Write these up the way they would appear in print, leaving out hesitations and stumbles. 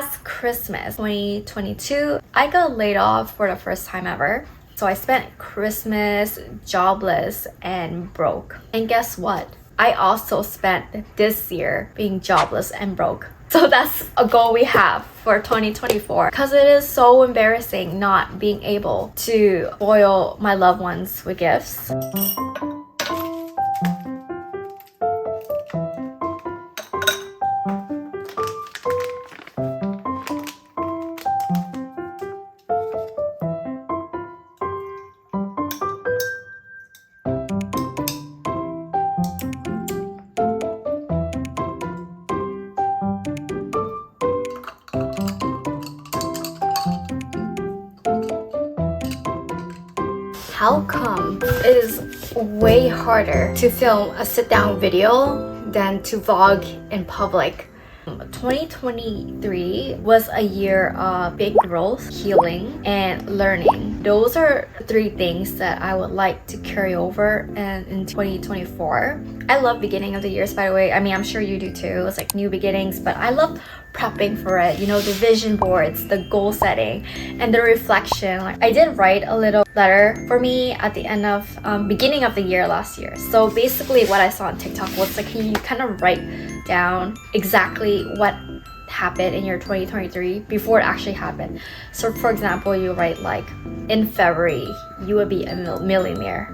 last Christmas 2022, I got laid off for the first time ever. So I spent Christmas jobless and broke. And guess what? I also spent this year being jobless and broke. So that's a goal we have for 2024, because it is so embarrassing not being able to spoil my loved ones with gifts. How come it is way harder to film a sit-down video than to vlog in public? 2023 was a year of big growth, healing, and learning. Those are three things that I would like to carry over and in 2024. I love beginning of the years, by the way. I mean, I'm sure you do too. It's like new beginnings, but I love prepping for it, you know, the vision boards, the goal setting, and the reflection. Like, I did write a little letter for me at the end of beginning of the year last year. So basically what I saw on TikTok was like, can you kind of write down exactly what happened in your 2023 before it actually happened. So for example, you write like, in February you will be a millionaire,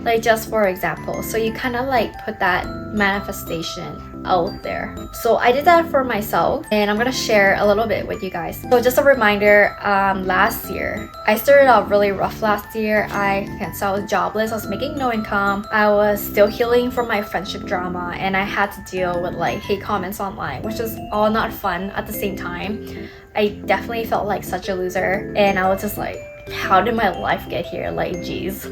like just for example. So you kind of like put that manifestation out there. So I did that for myself, and I'm gonna share a little bit with you guys. So just a reminder, last year I started out really rough. Last year I was jobless, I was making no income, I was still healing from my friendship drama, and I had to deal with like hate comments online, which is all not fun at the same time. I definitely felt like such a loser, and I was just like, how did my life get here? Like, geez.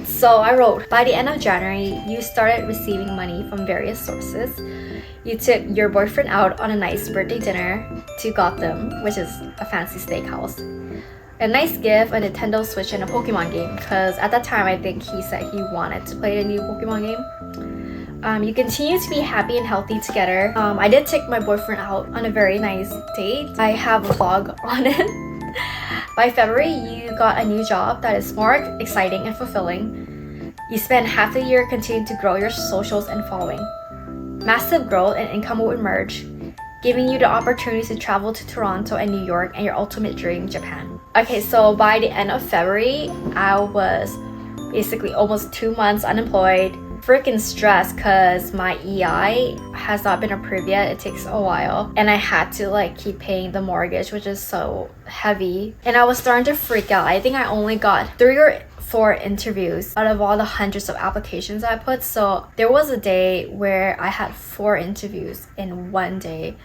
So I wrote, by the end of January, you started receiving money from various sources. You took your boyfriend out on a nice birthday dinner to Gotham, which is a fancy steakhouse. A nice gift, a Nintendo Switch, and a Pokemon game, because at that time I think he said he wanted to play the new Pokemon game. You continue to be happy and healthy together. I did take my boyfriend out on a very nice date. I have a vlog on it. By February, you got a new job that is more exciting and fulfilling. You spent half the year continuing to grow your socials and following. Massive growth and income will emerge, giving you the opportunity to travel to Toronto and New York and your ultimate dream, Japan. Okay, so by the end of February, I was basically almost 2 months unemployed. Freaking stressed because my EI has not been approved yet. It takes a while, and I had to like keep paying the mortgage, which is so heavy, and I was starting to freak out. I think I only got 3 or 4 interviews out of all the hundreds of applications I put. So there was a day where I had 4 interviews in one day,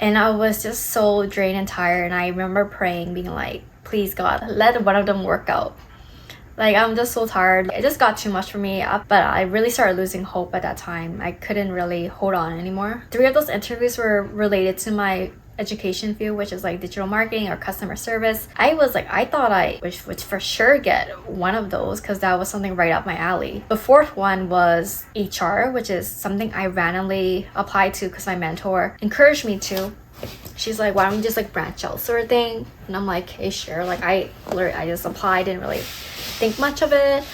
and I was just so drained and tired, and I remember praying, being like, please God, let one of them work out. Like, I'm just so tired. It just got too much for me, but I really started losing hope at that time. I couldn't really hold on anymore. 3 of those interviews were related to my education field, which is like digital marketing or customer service. I was like, I thought I would for sure get one of those because that was something right up my alley. The 4th one was HR, which is something I randomly applied to because my mentor encouraged me to. She's like, why don't we just like branch out sort of thing? And I'm like, hey, sure. Like I just applied, didn't really think much of it.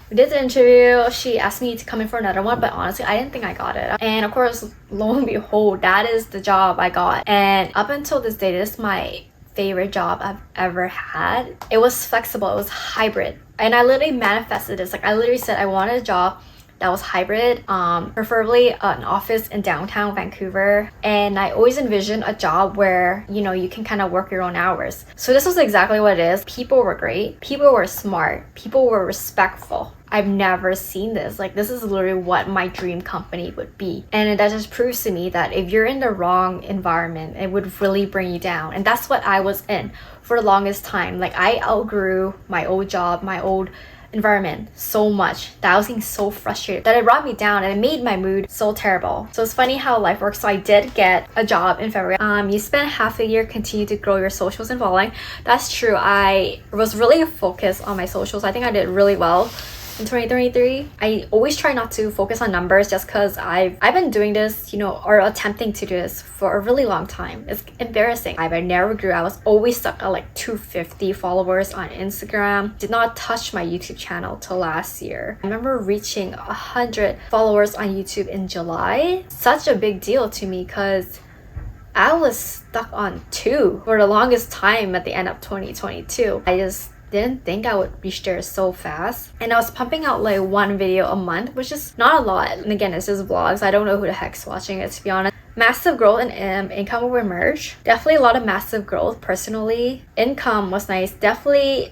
We did the interview. She asked me to come in for another one, but honestly, I didn't think I got it. And of course, lo and behold, that is the job I got. And up until this day, this is my favorite job I've ever had. It was flexible, it was hybrid. And I literally manifested this. Like, I literally said I wanted a job that was hybrid, preferably an office in downtown Vancouver. And I always envisioned a job where, you know, you can kind of work your own hours. So this was exactly what it is. People were great, people were smart, people were respectful. I've never seen this. Like, this is literally what my dream company would be. And that just proves to me that if you're in the wrong environment, it would really bring you down. And that's what I was in for the longest time. Like, I outgrew my old job, my old environment so much that I was getting so frustrated that it brought me down, and it made my mood so terrible. So it's funny how life works. So I did get a job in February. You spend half a year continue to grow your socials and following. That's true. I was really focused on my socials. I think I did really well. in 2023. I always try not to focus on numbers just because I've been doing this, you know, or attempting to do this for a really long time. It's embarrassing. I never grew. I was always stuck at like 250 followers on Instagram. Did not touch my YouTube channel till last year. I remember reaching 100 followers on YouTube in July. Such a big deal to me because I was stuck on 2 for the longest time at the end of 2022. I just didn't think I would reach there so fast, and I was pumping out like 1 video a month, which is not a lot. And again, it's just vlogs. I don't know who the heck's watching it, to be honest. Massive growth in income will emerge. Definitely a lot of massive growth. Personally, income was nice. Definitely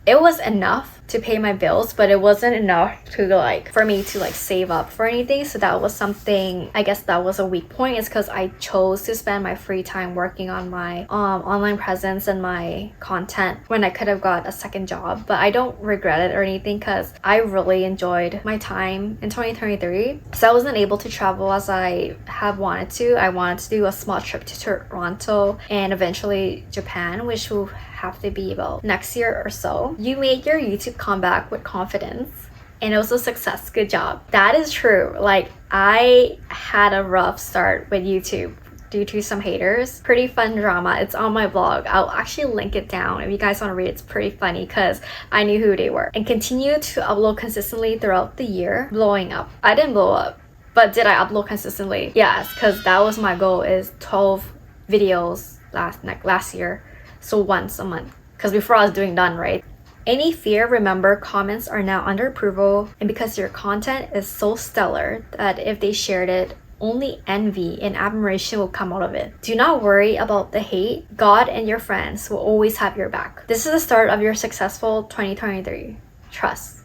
it was enough to pay my bills, but it wasn't enough to like for me to like save up for anything. So that was something, I guess that was a weak point, is because I chose to spend my free time working on my online presence and my content when I could have got a second job. But I don't regret it or anything because I really enjoyed my time in 2023. So I wasn't able to travel as I have wanted to. I wanted to do a small trip to Toronto and eventually Japan, which will have to be about next year or so. You made your YouTube comeback with confidence and it was a success. Good job. That is true. Like, I had a rough start with YouTube due to some haters. Pretty fun drama. It's on my blog. I'll actually link it down if you guys want to read it. It's pretty funny because I knew who they were. And continue to upload consistently throughout the year. Blowing up. I didn't blow up, but did I upload consistently? Yes, because that was my goal, is 12 videos last year. So once a month, because before I was doing none, right? Any fear, remember, comments are now under approval, and because your content is so stellar that if they shared it, only envy and admiration will come out of it. Do not worry about the hate. God and your friends will always have your back. This is the start of your successful 2023. Trust.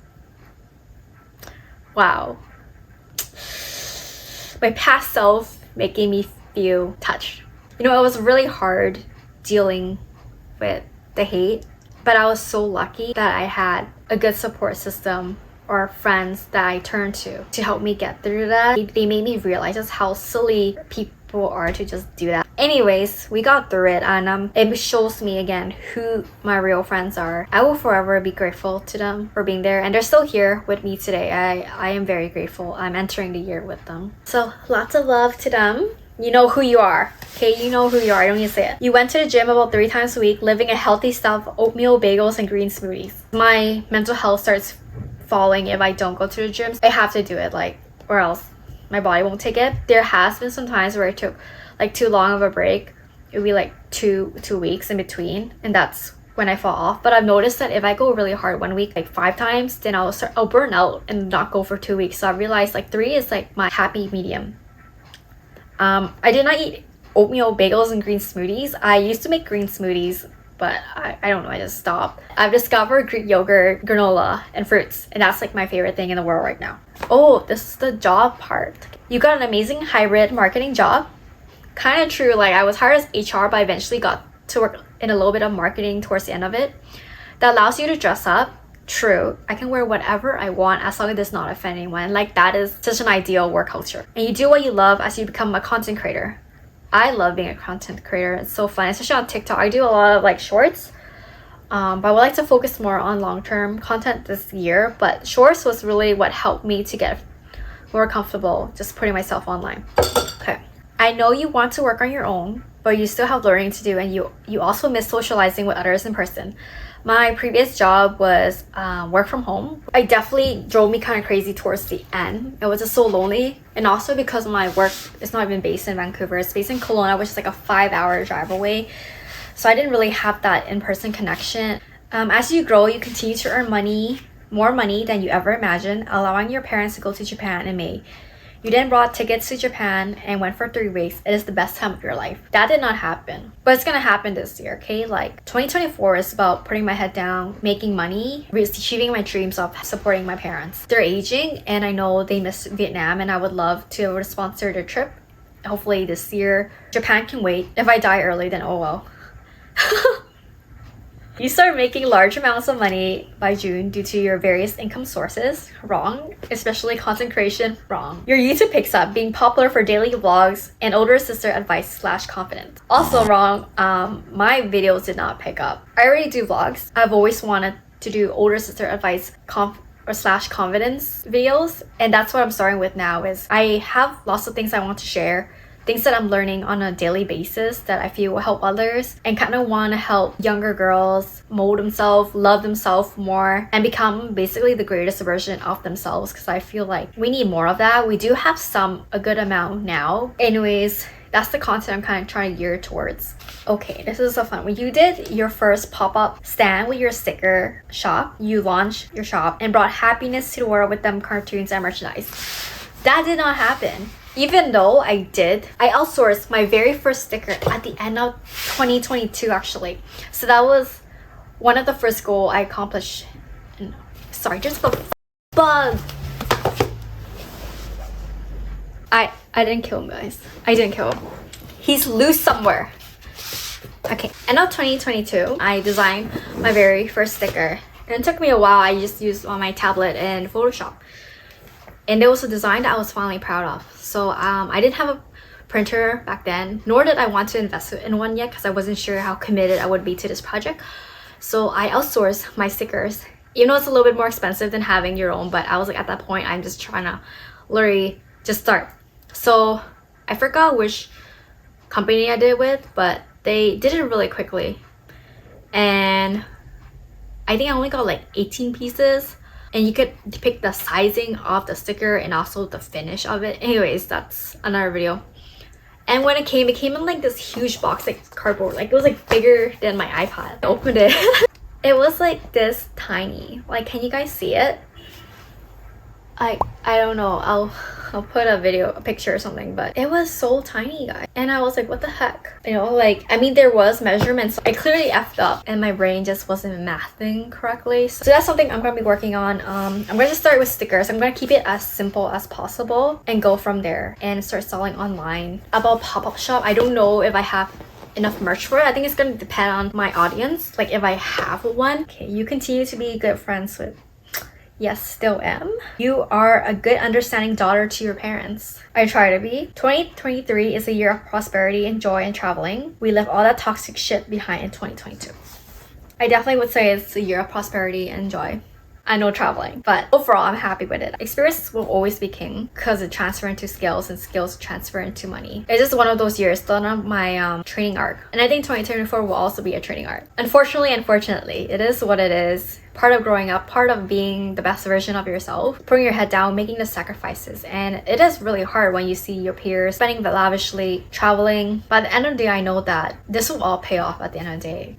Wow. My past self making me feel touched. You know, it was really hard dealing with the hate, but I was so lucky that I had a good support system or friends that I turned to help me get through that. They made me realize just how silly people are to just do that. Anyways, we got through it, and it shows me again who my real friends are. I will forever be grateful to them for being there, and they're still here with me today. I am very grateful. I'm entering the year with them. So lots of love to them. You know who you are. Okay, you know who you are. I don't need to say it. You went to the gym about 3 times a week, living a healthy style of oatmeal, bagels, and green smoothies. My mental health starts falling if I don't go to the gym. I have to do it, like, or else my body won't take it. There has been some times where I took like too long of a break. It would be like two weeks in between, and that's when I fall off. But I've noticed that if I go really hard 1 week, like 5 times, then I'll burn out and not go for 2 weeks. So I realized like 3 is like my happy medium. I did not eat oatmeal, bagels, and green smoothies. I used to make green smoothies, but I don't know, I just stopped. I've discovered Greek yogurt, granola, and fruits, and that's like my favorite thing in the world right now. Oh, this is the job part. You got an amazing hybrid marketing job? Kind of true. Like, I was hired as HR, but I eventually got to work in a little bit of marketing towards the end of it. That allows you to dress up. True, I can wear whatever I want as long as it does not offend anyone. Like, that is such an ideal work culture. And you do what you love as you become a content creator. I love being a content creator. It's so fun, especially on TikTok. I do a lot of like shorts, but I would like to focus more on long-term content this year. But shorts was really what helped me to get more comfortable just putting myself online. Okay, I know you want to work on your own, but you still have learning to do, and you also miss socializing with others in person. My previous job was work from home. I definitely drove me kind of crazy towards the end. It was just so lonely. And also because my work is not even based in Vancouver. It's based in Kelowna, which is like a 5-hour drive away. So I didn't really have that in-person connection. As you grow, you continue to earn money, more money than you ever imagined, allowing your parents to go to Japan in May. You then bought tickets to Japan and went for 3 weeks. It is the best time of your life. That did not happen, but it's gonna happen this year, okay? Like, 2024 is about putting my head down, making money, achieving my dreams of supporting my parents. They're aging, and I know they miss Vietnam, and I would love to be able to sponsor their trip. Hopefully this year. Japan can wait. If I die early, then oh well. You start making large amounts of money by June due to your various income sources. Wrong. Especially content creation. Wrong. Your YouTube picks up, being popular for daily vlogs and older sister advice / confidence. Also wrong. My videos did not pick up. I already do vlogs. I've always wanted to do older sister advice or slash confidence videos, and that's what I'm starting with now. Is I have lots of things I want to share, things that I'm learning on a daily basis that I feel will help others, and kind of want to help younger girls mold themselves, love themselves more, and become basically the greatest version of themselves, because I feel like we need more of that. We do have a good amount now. Anyways, that's the content I'm kind of trying to gear towards. Okay, this is so fun. When you did your first pop-up stand with your sticker shop, you launched your shop and brought happiness to the world with them cartoons and merchandise. That did not happen. Even though I outsourced my very first sticker at the end of 2022 actually. So that was one of the first goals I accomplished. Sorry, just the bug. I didn't kill him, guys. I didn't kill him. He's loose somewhere. Okay, end of 2022, I designed my very first sticker. And it took me a while. I just used on my tablet and Photoshop. And it was a design that I was finally proud of. So I didn't have a printer back then, nor did I want to invest in one yet because I wasn't sure how committed I would be to this project. So I outsourced my stickers. Even though it's a little bit more expensive than having your own, but I was like, at that point, I'm just trying to literally just start. So I forgot which company I did it with, but they did it really quickly. And I think I only got like 18 pieces. And you could pick the sizing of the sticker and also the finish of it. Anyways, that's another video. And when it came in like this huge box, like cardboard. Like it was like bigger than my iPad. I opened it. It was like this tiny. Like, can you guys see it? I don't know. I'll put a picture or something, but it was so tiny, guys. And I was like, what the heck? You know, like, I mean, there was measurements. I clearly effed up and my brain just wasn't mathing correctly. So that's something I'm gonna be working on. I'm gonna just start with stickers. I'm gonna keep it as simple as possible and go from there and start selling online. About pop-up shop, I don't know if I have enough merch for it. I think it's gonna depend on my audience, like if I have one. Okay, you continue to be good friends with. Yes, still am. You are a good understanding daughter to your parents. I try to be. 2023 is a year of prosperity and joy and traveling. We left all that toxic shit behind in 2022. I definitely would say it's a year of prosperity and joy. I know traveling, but overall I'm happy with it. Experience will always be king because it transfer into skills and skills transfer into money. It's just one of those years, still not my training arc. And I think 2024 will also be a training arc. Unfortunately, it is what it is. Part of growing up, part of being the best version of yourself, putting your head down, making the sacrifices. And it is really hard when you see your peers spending lavishly, traveling. By the end of the day, I know that this will all pay off at the end of the day.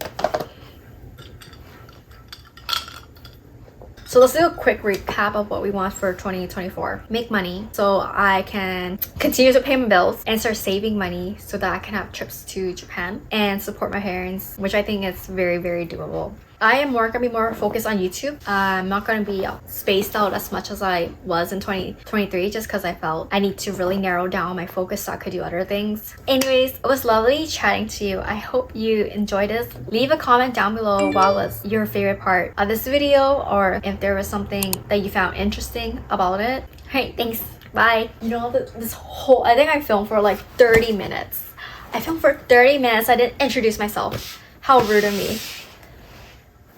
So let's do a quick recap of what we want for 2024. Make money so I can continue to pay my bills and start saving money so that I can have trips to Japan and support my parents, which I think is very, very doable. I am gonna be more focused on YouTube. I'm not gonna be spaced out as much as I was in 2023 just because I felt I need to really narrow down my focus so I could do other things. Anyways, it was lovely chatting to you. I hope you enjoyed this. Leave a comment down below what was your favorite part of this video or if there was something that you found interesting about it. Alright, thanks. Bye. You know, I think I filmed for like 30 minutes. I filmed for 30 minutes. I didn't introduce myself. How rude of me.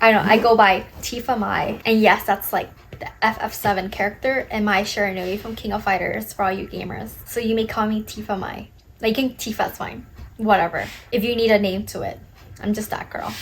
I know, I go by Tifa Mai, and yes, that's like the FF7 character, and Mai Shiranui from King of Fighters for all you gamers. So you may call me Tifa Mai. Like, Tifa's fine. Whatever. If you need a name to it. I'm just that girl.